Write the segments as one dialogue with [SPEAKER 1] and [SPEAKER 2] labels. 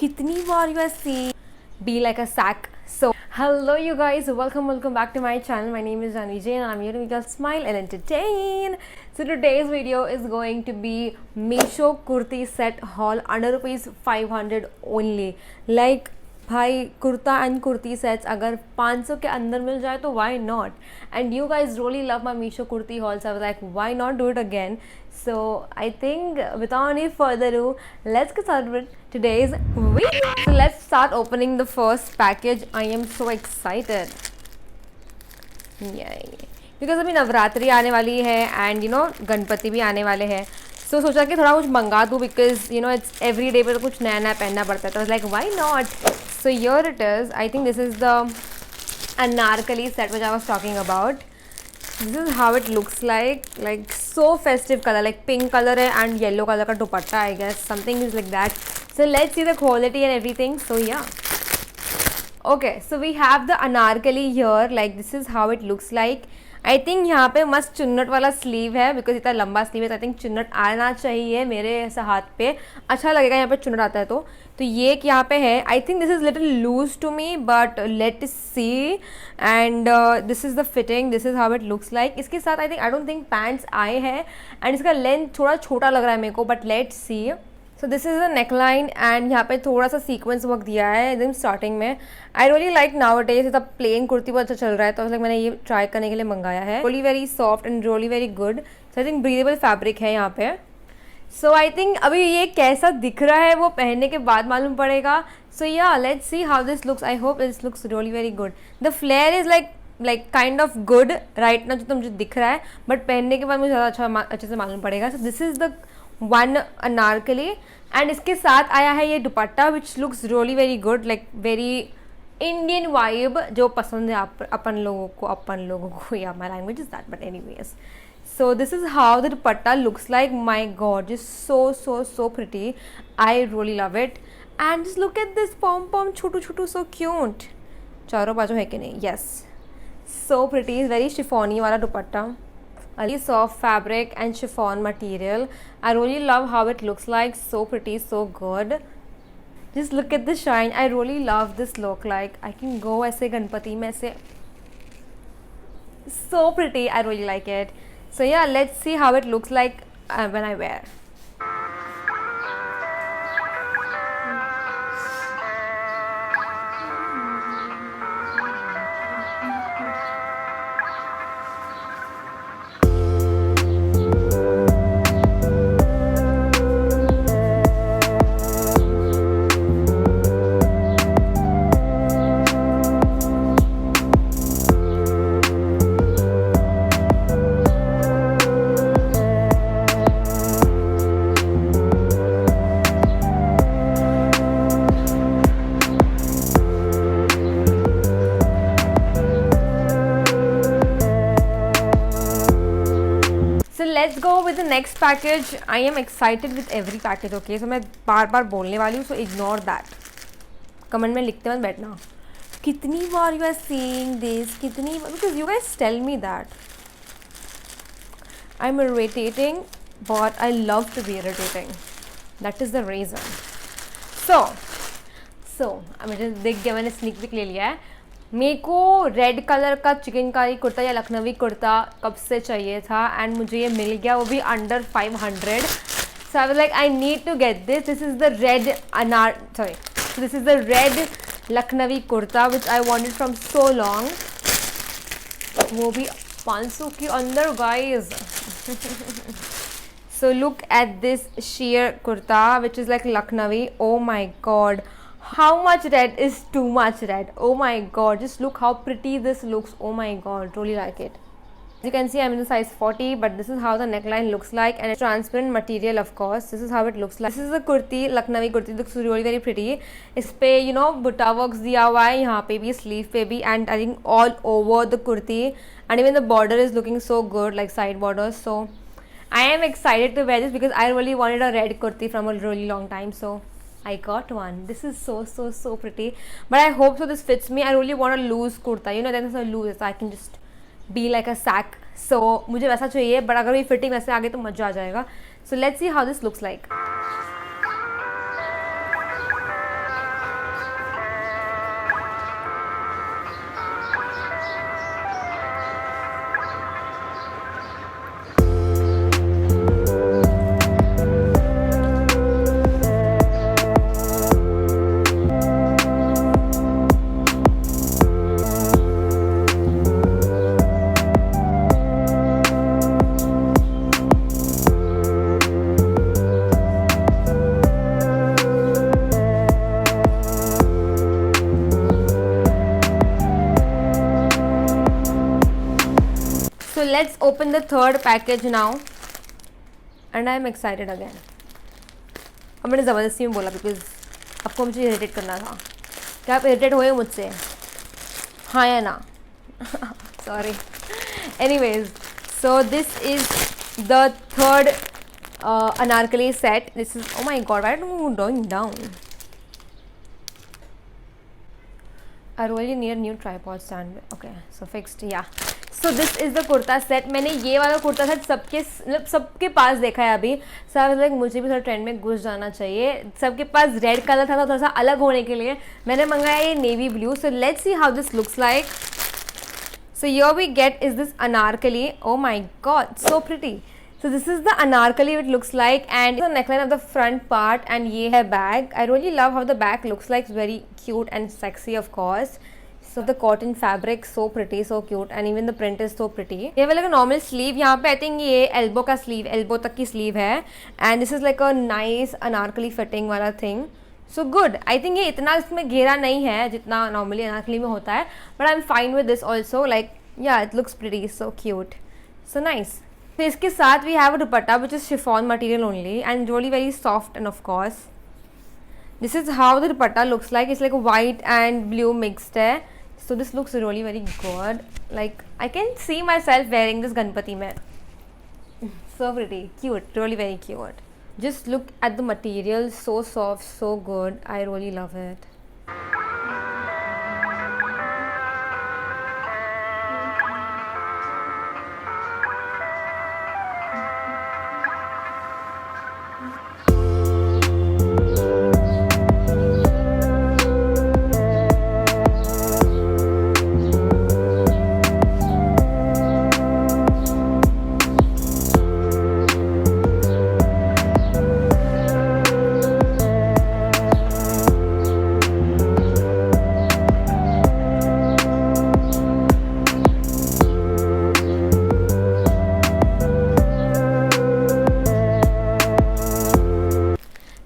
[SPEAKER 1] कितनी बार you have seen be like a sack. So hello you guys, welcome back to my channel. My name is Janvi Jain and I'm here to make you smile and entertain. So today's video is going to be Meesho kurti set haul under rupees 500 only. Like भाई kurta and kurti sets अगर 500 के अंदर मिल जाए तो why not. And you guys really love my Meesho kurti hauls. I was like why not do it again. So I think without any further ado, let's get started with today's video. So let's start opening the first package. I am so excited. Yay. Because अभी नवरात्रि आने वाली है and Ganpati भी आने वाले हैं. सो सोचा कि थोड़ा कुछ मंगा दूँ बिकॉज इट्स एवरी डे पर कुछ नया नया पहनना पड़ता है. तो like why not. So your it is. I think this is the Anarkali set which I was talking about. This is how it looks like so festive color, like pink color and yellow color का दुपट्टा, I guess something is like that. So let's see the quality and everything. So yeah, okay, so we have the anarkali here. Like this is how it looks like. I think यहाँ पे मस्त चुन्नट वाला sleeve है because इतना लंबा sleeve है. तो I think चुन्नट आना चाहिए मेरे ऐसे हाथ पे. अच्छा लगेगा यहाँ पे चुन्नट आता है तो ये यहाँ पे है. I think this is little loose to me but let see. And this is the fitting. This is how it looks like. इसके साथ आई डोंट थिंक पैंट्स आए हैं एंड इसका लेंथ थोड़ा छोटा लग रहा है मेरे को but let C. So this is the neckline and यहाँ पे थोड़ा सा सीक्वेंस वर्क दिया है एकदम स्टार्टिंग में. I really like now days. इतना प्लेन कुर्ती बहुत अच्छा चल रहा है तो मैंने ये ट्राई करने के लिए मंगाया है. Really very soft and really very good. So I think breathable fabric है यहाँ पे. सो आई थिंक अभी ये कैसा दिख रहा है वो पहनने के बाद मालूम पड़ेगा. So yeah let's see how this looks. I hope this looks really very good. The flare is like kind of good right ना जो तो मुझे दिख रहा है बट पहनने के बाद मुझे ज़्यादा अच्छे से मालूम पड़ेगा. So this is the one anarkali and इसके साथ आया है ये dupatta which looks really very good. Like very Indian vibe जो पसंद है अपन लोगों को. Yeah my language is that but anyways. So this is how the dupatta looks like. My god is so pretty. I really love it. And just look at this pom छोटू छोटू so cute. चारों बाजू है कि नहीं. Yes so pretty. Is very chiffony वाला dupatta. A soft fabric and chiffon material. I really love how it looks like. So pretty, so good. Just look at the shine. I really love this look. Like I can go ऐसे गणपति में ऐसे. So pretty. I really like it. So yeah, let's see how it looks like when I wear. Let's go with the next package. I am excited with every package. Okay, so मैं बार बोलने वाली हूँ so ignore that. Comment में लिखते मत बैठना कितनी बार you are seeing this. कितनी बार because you guys tell me that. I'm irritating but I love to be irritating. That is the reason. So मुझे देख गया. मैंने स्नीक पिक ले लिया है. मेरे को रेड कलर का चिकनकारी कुर्ता या लखनवी कुर्ता कब से चाहिए था एंड मुझे ये मिल गया वो भी under 500. So I was like I need to get this. This is the red this is the red Lucknowi kurta which I wanted from so long. वो भी 500 के अंदर guys. So look at this sheer kurta which is like Lucknowi. Oh my god. How much red is too much red? Oh my god, just look how pretty this looks. Oh my god, really like it. As you can see, I'm in the size 40 but this is how the neckline looks like and it's transparent material of course. This is how it looks like. This is a kurti, Lucknowi kurti. Looks really very pretty. इस पे butta works दिया हुआ है यहाँ पे भी, sleeve पे भी and I think all over the kurti and even the border is looking so good like side borders. So I am excited to wear this because I really wanted a red kurti from a really long time. So I got one. This is so pretty. But I hope so this fits me. I really want a loose kurta. Then it's a loose so I can just be like a sack. So मुझे वैसा चाहिए but अगर ये fitting वैसे आ गई तो मज़ा आ जाएगा. So let's see how this looks like. So let's open the third package now. And I am excited again. अब मैंने ज़बरदस्ती में बोला बिकॉज आपको मुझे इरिटेट करना था. क्या आप इरिटेट हुए मुझसे? हाँ या ना? Sorry. Anyways, so this is the third anarkali set. This is, oh my god, why don't you going down? I really need a new tripod stand. Okay, so fixed. Yeah. So this is the kurta set. मैंने ये वाला kurta set सबके पास देखा है अभी. सब like मुझे भी थोड़ा ट्रेंड में घुस जाना चाहिए. सबके पास रेड कलर था तो थोड़ा सा अलग होने के लिए मैंने मंगाया ये navy blue. So let's see how this looks like. So here we get is this anarkali. Oh my god, so pretty. So this is the anarkali it looks like, and the neckline of the front part, and ये है bag. I really love how the bag looks like. It's very cute and sexy, of course. So the cotton fabric, so pretty, so cute, and even the print is so pretty. ये वाला like a normal sleeve. यहाँ पे I think ये elbow का sleeve, elbow तक की sleeve है, and this is like a nice anarkali fitting वाला thing. So good. I think ये इतना इसमें घेरा नहीं है जितना normally अनारकली में होता है, but I'm fine with this also. Like yeah, it looks pretty, so cute, so nice. So इसके साथ we have a dupatta which is chiffon material only and really very soft, and of course this is how the dupatta looks like. It's like white and blue mixed है. So this looks really very good. Like I can see myself wearing this Ganpati mein. So pretty, cute, really very cute. Just look at the material, so soft, so good. I really love it.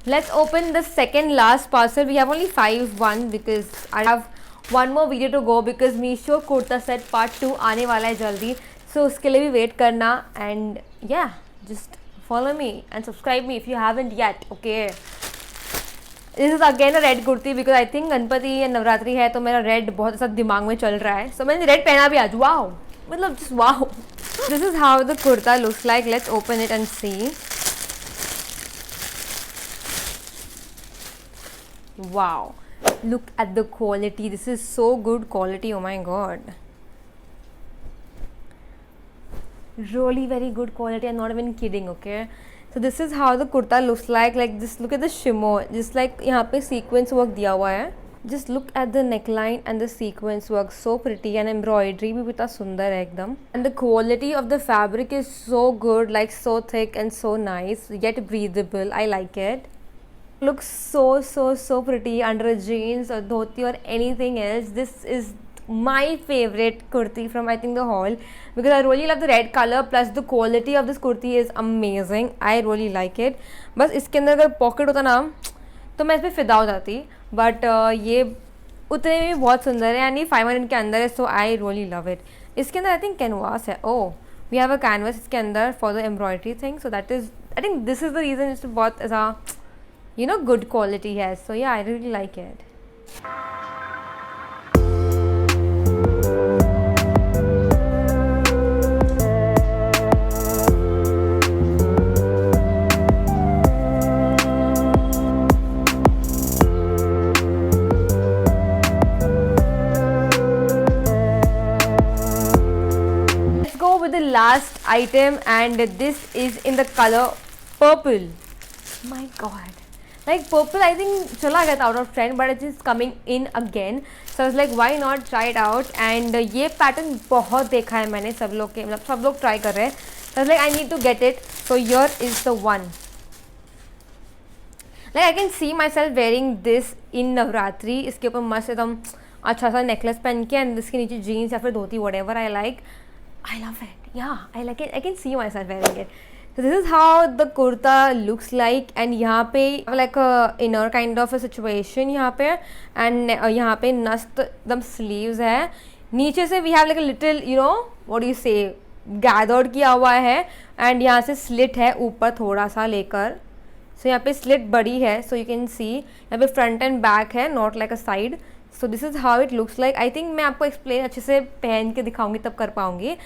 [SPEAKER 1] Let's open the second last parcel. We have only 1 because I have one more video to go because Meesho kurta set part 2 आने वाला है जल्दी. So उसके लिए भी wait करना, and yeah, just follow me and subscribe me if you haven't yet. Okay. This is again a red kurti because I think Ganpati या नवरात्रि है तो मेरा red बहुत ऐसा दिमाग में चल रहा है. So मैंने red पहना भी आज. Wow. मतलब just wow. This is how the kurta looks like. Let's open it and see. Wow, look at the quality. This is so good quality. Oh my god, really very good quality. I'm not even kidding. Okay, so this is how the kurta looks like. Like just look at the shimmer. Just like यहाँ पे sequence work दिया हुआ है. Just look at the neckline and the sequence work, so pretty, and embroidery भी इतना सुंदर है एकदम. And the quality of the fabric is so good, like so thick and so nice yet breathable. I like it. Looks so pretty under a jeans or dhoti or anything else. This is my favorite kurti from I think the haul because I really love the red color plus the quality of this kurti is amazing. I really like it. बस इसके अंदर अगर pocket होता ना तो मैं इस पर फिदा हो जाती, बट ये उतने में भी बहुत सुंदर है एंड ये 500 के अंदर है. सो आई रियली लव इट. इसके अंदर आई थिंक कैनवास है. ओह, वी हैव अ कैनवास इसके अंदर for the embroidery thing. So that is I think this is the reason इस बहुत ऐसा good quality has. So yeah, I really like it. Let's go with the last item, and this is in the color purple. My god. Like purple I think चला गया था out of trend, but it is coming in again. So I was like why not try it out. And ये pattern बहुत देखा है मैंने सब लोग के, मतलब सब लोग try कर रहे हैं. So I was like I need to get it. So here is the one. Like I can see myself wearing this in Navratri. इसके ऊपर मस्त एकदम अच्छा सा necklace पहन के and इसके नीचे jeans या फिर धोती, whatever I like. I love it. Yeah, I like it. I can see myself wearing it. So this is how the kurta looks like, and यहाँ पे like a inner kind of a situation यहाँ पे, and यहाँ पे नस्त एकदम sleeves है. नीचे से we have like a little what do you say, gathered किया हुआ है एंड यहाँ से स्लिट है ऊपर थोड़ा सा लेकर. सो यहाँ पे स्लिट बड़ी है, सो यू कैन सी यहाँ पे फ्रंट एंड बैक है, not like a side. So this is how it looks like. I think मैं आपको एक्सप्लेन अच्छे से पहन के दिखाऊंगी तब कर पाऊंगी,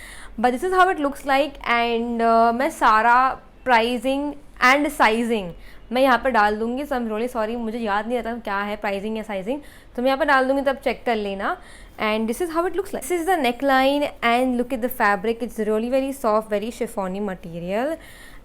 [SPEAKER 1] but this is how it looks like. And मैं सारा प्राइजिंग एंड साइजिंग मैं यहाँ पर डाल दूंगी. सो आई एम रियली सॉरी, मुझे याद नहीं रहता क्या है प्राइजिंग या साइजिंग, तो मैं यहाँ पर डाल दूंगी, तब चेक कर लेना. And this is how it looks like. This is the neck line and look at the fabric. It's really very soft, very chiffony material.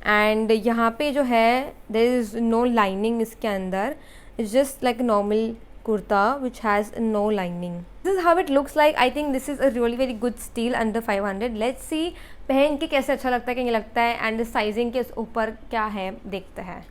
[SPEAKER 1] And यहाँ पे जो है देयर इज़ नो लाइनिंग इसके अंदर. It's just like normal kurta which has no lining. This is how it looks like. I think this is a really very good steal under 500. Let's see पहन के कैसे अच्छा लगता है कि नहीं लगता है, एंड साइजिंग के ऊपर क्या है देखते हैं.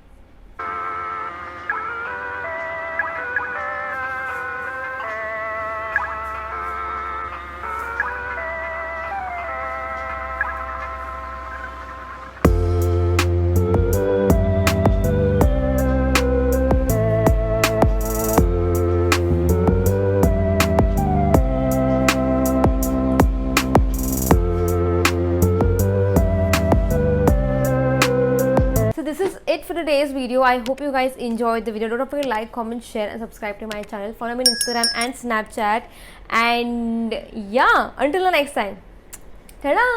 [SPEAKER 1] This is it for today's video. I hope you guys enjoyed the video. Don't forget to like, comment, share and subscribe to my channel. Follow me on Instagram and Snapchat. And yeah, until the next time. Ta-da!